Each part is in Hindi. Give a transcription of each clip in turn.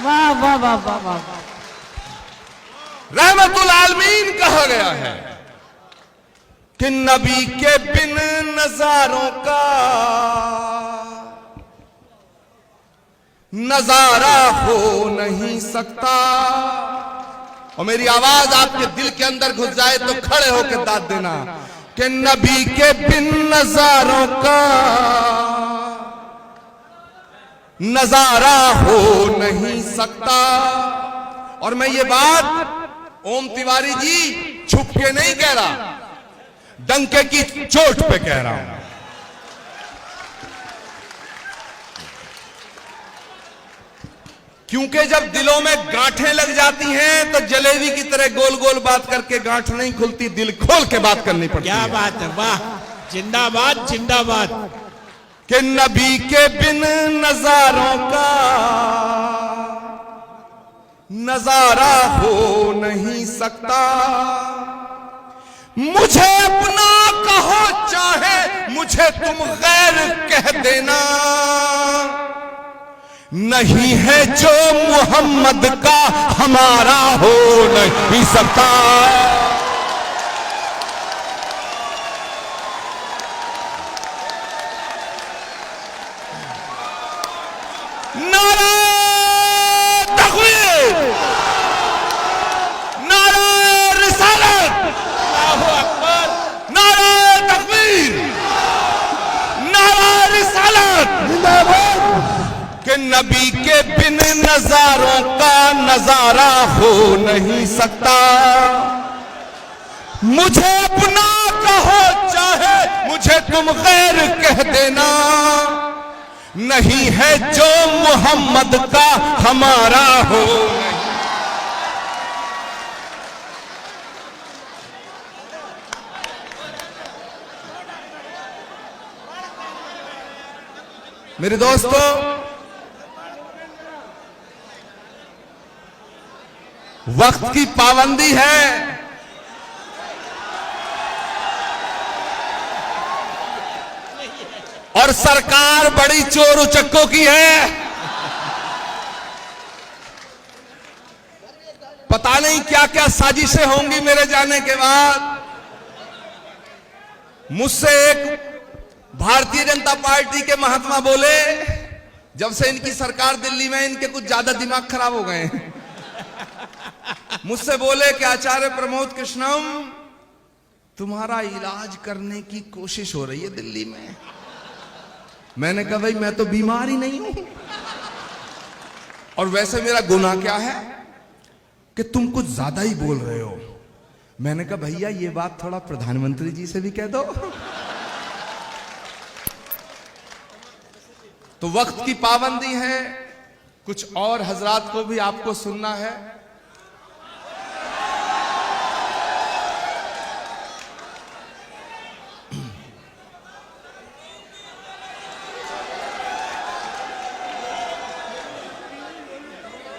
वाह वाह वाह वाह वाह। रहमतुल आलमीन कहा गया है कि नबी के बिन नजारों का नजारा हो नहीं सकता। और मेरी आवाज आपके दिल के अंदर घुस जाए तो खड़े होकर दाद देना कि नबी के बिन नजारों का नजारा हो नहीं सकता। और मैं ये बात ओम तिवारी जी छुप के नहीं कह रहा, डंके की चोट पे कह रहा हूं। क्योंकि जब दिलों में गांठें लग जाती हैं तो जलेबी की तरह गोल गोल बात करके गांठ नहीं खुलती, दिल खोल के बात करनी पड़ती है। क्या बात है, वाह, जिंदाबाद जिंदाबाद। कि नबी के बिन नजारों का नजारा हो नहीं सकता। मुझे अपना कहो चाहे मुझे तुम गैर कह देना, नहीं है जो मोहम्मद का हमारा हो नहीं सकता। नारा तकबीर, नारा रिसालत, अल्लाहू अकबर, नारा तकबीर, नारा रिसालत जिंदाबाद। कि नबी के बिन नजारों का नजारा हो नहीं सकता। मुझे अपना कहो चाहे मुझे तुम गैर कह देना, नहीं है जो मोहम्मद का हमारा हो। मेरे दोस्तों, वक्त की पाबंदी है। और सरकार बड़ी चोर उचक्कों की है। पता नहीं क्या क्या साजिशें होंगी मेरे जाने के बाद। मुझसे एक भारतीय जनता पार्टी के महात्मा बोले, जब से इनकी सरकार दिल्ली में, इनके कुछ ज्यादा दिमाग खराब हो गए हैं। मुझसे बोले कि आचार्य प्रमोद कृष्णम, तुम्हारा इलाज करने की कोशिश हो रही है दिल्ली में। मैंने कहा भाई मैं तो बीमार ही नहीं हूं, और वैसे मेरा गुनाह क्या है कि तुम कुछ ज्यादा ही बोल रहे हो। मैंने कहा भैया ये बात थोड़ा प्रधानमंत्री जी से भी कह दो। तो वक्त की पाबंदी है, कुछ और हजरात को भी आपको सुनना है।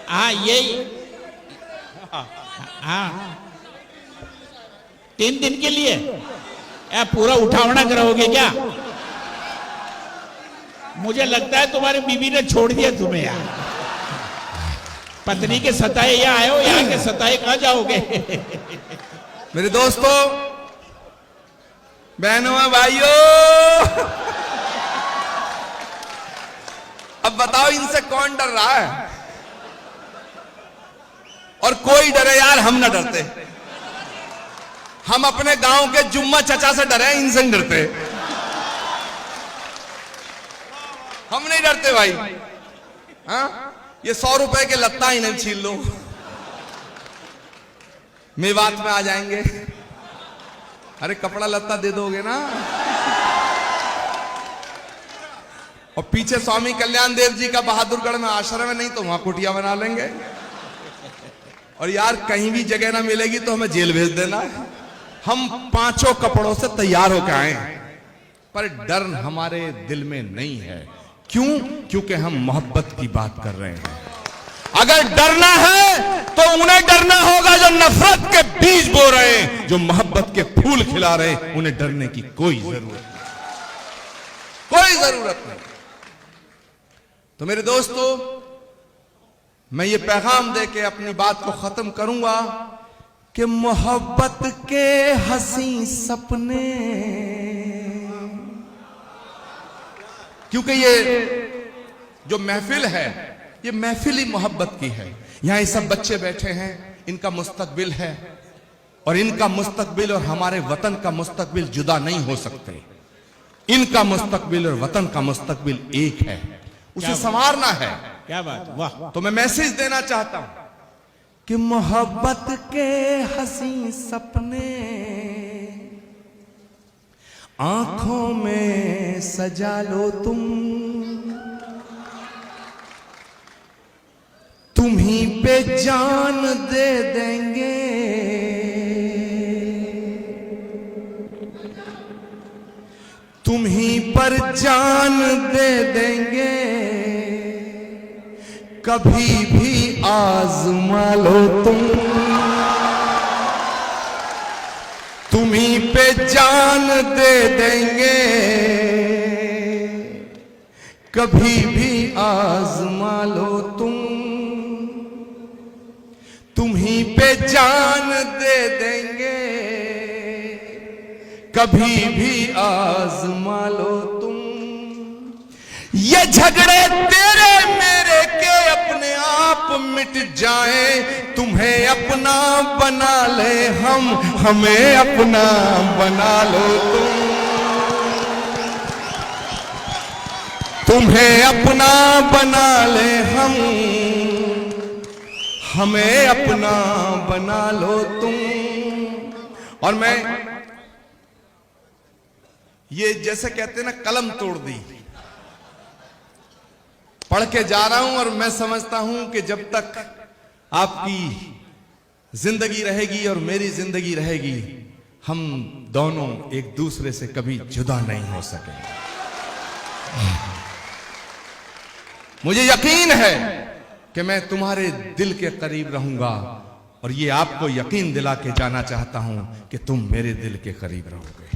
हाँ यही, हाँ 3 दिन के लिए पूरा उठावना कराओगे क्या? मुझे लगता है तुम्हारी बीवी ने छोड़ दिया तुम्हें यार। पत्नी के सताए यहाँ आए हो, यहाँ के सताए कहाँ जाओगे? मेरे दोस्तों, बहनों भाइयों, अब बताओ इनसे कौन डर रहा है? और कोई डरे यार, हम ना डरते। हम अपने गांव के जुम्मा चचा से डरे, इनसे नहीं डरते। हम नहीं डरते भाई। हाँ, ये 100 रुपए के लत्ता ही नहीं छीन लो, मेवात में आ जाएंगे। अरे कपड़ा लत्ता दे दोगे ना। और पीछे स्वामी कल्याण देव जी का बहादुरगढ़ में आश्रम है, नहीं तो वहां कुटिया बना लेंगे। और यार कहीं भी जगह ना मिलेगी तो हमें जेल भेज देना। हम 5 कपड़ों से तैयार होकर आए, पर डर हमारे दिल में नहीं है। क्यों? क्योंकि हम मोहब्बत की बात कर रहे हैं। अगर डरना है तो उन्हें डरना होगा जो नफरत के बीज बो रहे हैं, जो मोहब्बत के फूल खिला रहे हैं। उन्हें डरने की कोई जरूरत नहीं। तो मेरे दोस्तों, मैं ये पैगाम दे के अपनी बात को खत्म करूंगा कि मोहब्बत के हंसी सपने, क्योंकि ये जो महफिल है ये महफिल ही मोहब्बत की है। यहां ये सब बच्चे बैठे हैं, इनका मुस्तकबिल है और इनका मुस्तकबिल और हमारे वतन का मुस्तकबिल जुदा नहीं हो सकते। इनका मुस्तकबिल और वतन का मुस्तकबिल एक है, उसे संवारना है। क्या बात, वाह। तो मैं मैसेज देना चाहता हूं कि मोहब्बत के हंसी सपने आंखों में सजा लो तुम ही पे जान दे देंगे, तुम ही पर जान दे देंगे, कभी भी आजमा लो तुम ही पे जान दे देंगे, कभी भी आजमा लो तुम ही पे जान दे देंगे, कभी भी आजमा लो तुम। ये झगड़े तेरे मेरे के अपने आप मिट जाए, तुम्हें अपना बना ले हम, हमें अपना बना लो तुम्हें अपना बना ले हम, हमें अपना बना लो तुम। और मैं ये जैसे कहते हैं ना, कलम तोड़ दी, पढ़ के जा रहा हूं और मैं समझता हूं कि जब तक आपकी जिंदगी रहेगी और मेरी जिंदगी रहेगी, हम दोनों एक दूसरे से कभी जुदा नहीं हो सकेंगे। मुझे यकीन है कि मैं तुम्हारे दिल के करीब रहूंगा और ये आपको यकीन दिला के जाना चाहता हूं कि तुम मेरे दिल के करीब रहोगे।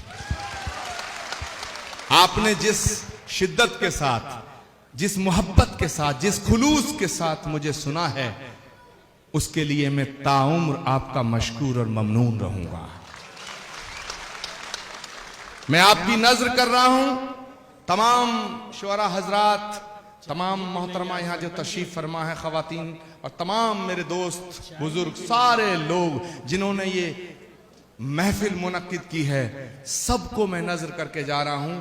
आपने जिस शिद्दत के साथ, जिस मोहब्बत के साथ, जिस खुलूस के साथ मुझे सुना है, उसके लिए मैं ताउम्र आपका मशकूर और ममनून रहूंगा। मैं आपकी नजर कर रहा हूं, तमाम शुअरा हजरात, तमाम मोहतरमा यहां जो तशरीफ फरमा है, खवातीन और तमाम मेरे दोस्त बुजुर्ग, सारे लोग जिन्होंने ये महफिल मुनक्किद की है, सबको मैं नजर करके जा रहा हूं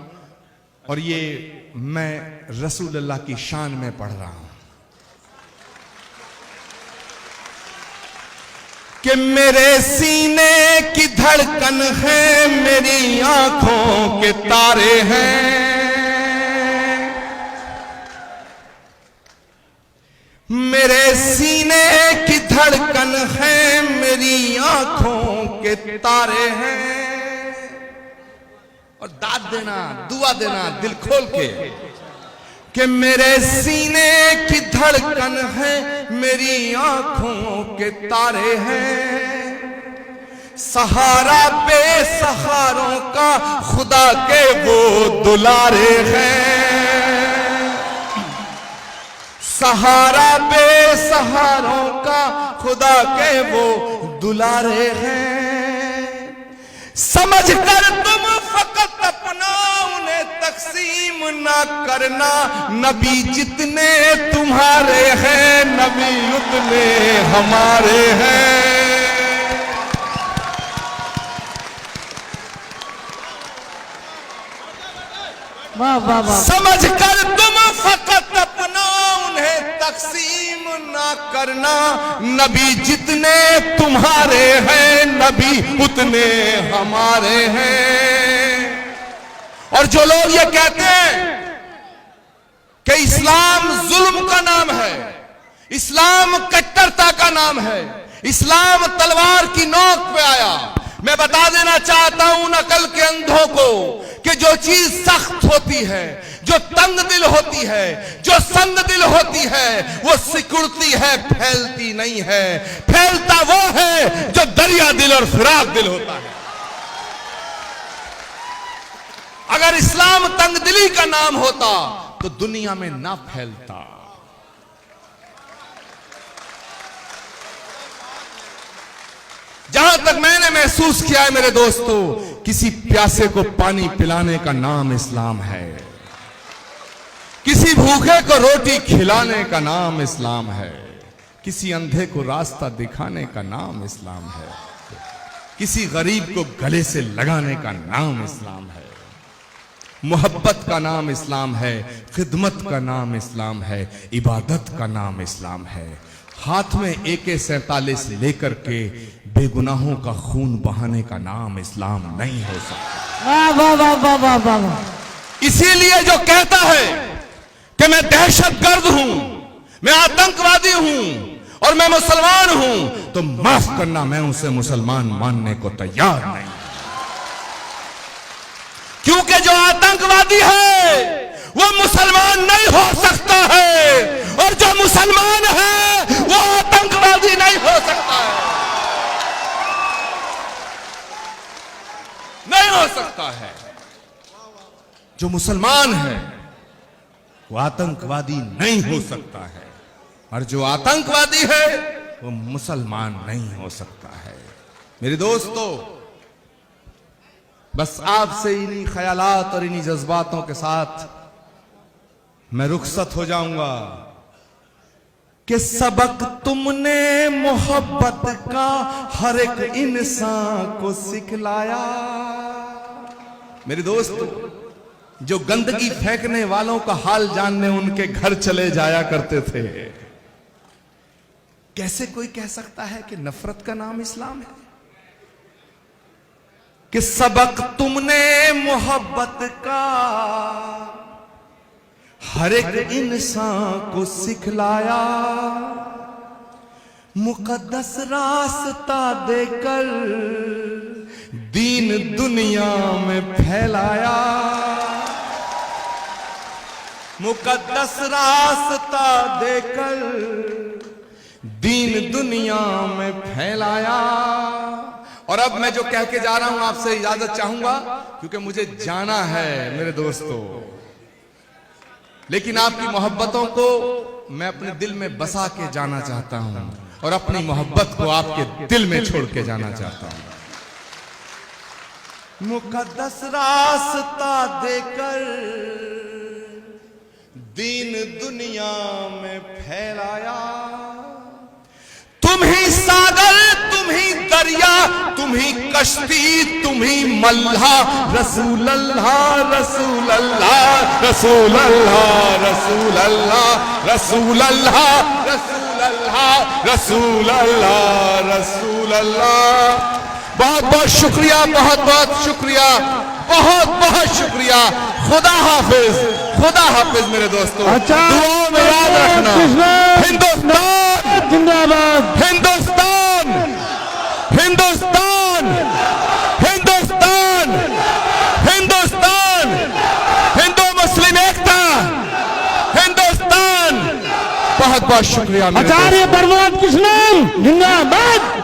और ये मैं रसूलुल्लाह की शान में पढ़ रहा हूं कि मेरे सीने की धड़कन है, मेरी आंखों के तारे हैं, मेरे सीने की धड़कन है, मेरी आंखों के तारे हैं। और दाद देना, दुआ देना दिल खोल के कि मेरे सीने की धड़कन है, मेरी आंखों के तारे हैं, सहारा बेसहारों का खुदा के वो दुलारे हैं, सहारा बेसहारों का खुदा के वो दुलारे हैं। समझ कर तुम फकत अपना उन्हें तकसीम ना करना, नबी जितने तुम्हारे हैं, नबी उतने हमारे हैं। वाह वाह वाह। समझ कर तुम फकत अपना उन्हें तकसीम ना करना, नबी जितने तुम्हारे हैं, नबी उतने हमारे हैं। और जो लोग ये कहते हैं कि इस्लाम जुल्म का नाम है, इस्लाम कट्टरता का नाम है, इस्लाम तलवार की नोक पे आया, मैं बता देना चाहता हूं उन अकल के अंधों को कि जो चीज सख्त होती है, जो तंग दिल होती है, जो संग दिल होती है, वो सिकुड़ती है, फैलती नहीं है। फैलता वो है जो दरिया दिल और फिराक दिल होता है। अगर इस्लाम तंग दिली का नाम होता तो दुनिया में ना फैलता। जहां तक मैंने महसूस किया है मेरे दोस्तों, किसी प्यासे को पानी पिलाने का नाम इस्लाम है, किसी भूखे को रोटी खिलाने का नाम इस्लाम है, किसी अंधे को रास्ता दिखाने का नाम इस्लाम है, किसी गरीब को गले से लगाने का नाम इस्लाम है, मोहब्बत का नाम इस्लाम है, खिदमत का नाम इस्लाम है, इबादत का नाम इस्लाम है। हाथ में AK-47 लेकर के बेगुनाहों का खून बहाने का नाम इस्लाम नहीं हो सकता। वाह वाह वाह वाह वाह वाह वाह। इसीलिए जो कहता है कि मैं दहशतगर्द हूं, मैं आतंकवादी हूं और मैं मुसलमान हूं, तो माफ करना, मैं उसे मुसलमान मानने को तैयार नहीं। क्योंकि जो आतंकवादी है वो मुसलमान नहीं हो सकता है, और जो मुसलमान है वो आतंकवादी नहीं हो सकता है, नहीं हो सकता है। जो मुसलमान है वो आतंकवादी नहीं हो सकता है, और जो आतंकवादी है वो मुसलमान नहीं हो सकता है। मेरे दोस्तों, बस आपसे इन्हीं ख्यालात और इन्हीं जज्बातों के साथ मैं रुखसत हो जाऊंगा कि सबक तुमने मोहब्बत का हर एक इंसान को सिखलाया। मेरे दोस्तों, जो गंदगी फेंकने वालों का हाल जानने उनके घर चले जाया करते थे। कैसे कोई कह सकता है कि नफरत का नाम इस्लाम है? कि सबक तुमने मोहब्बत का हर एक इंसान को सिखलाया, मुकद्दस रास्ता देकर दीन दुनिया में फैलाया, मुकद्दस रास्ता देकर दीन दुनिया में फैलाया। और अब मैं जो कह के जा रहा हूं आपसे इजाजत चाहूंगा, क्योंकि मुझे जाना है मेरे दोस्तों। लेकिन आपकी मोहब्बतों को मैं अपने दिल में बसा के जाना चाहता हूं, और अपनी मोहब्बत को आपके दिल में छोड़ के जाना चाहता हूं। मुकद्दस रास्ता देकर दीन दुनिया में फैलाया, तुम ही सागर, तुम ही दरिया, तुम ही कश्ती, तुम ही मल्हा। रसूल अल्लाह, रसूल अल्लाह, रसूल अल्लाह, रसूल अल्लाह, रसूल अल्लाह, रसूल अल्लाह, रसूल अल्लाह, रसूल अल्लाह। बहुत बहुत शुक्रिया, बहुत बहुत शुक्रिया, बहुत बहुत शुक्रिया। खुदा हाफिज, खुदा हाफिज मेरे दोस्तों। दुआओं में याद रखना। हिंदुस्तान जिंदाबाद, हिंदुस्तान, हिंदुस्तान, हिंदुस्तान, हिंदुस्तान, हिंदू मुस्लिम एकता, हिंदुस्तान। बहुत बहुत शुक्रिया। आचार्य प्रमोद कृष्णन जिंदाबाद।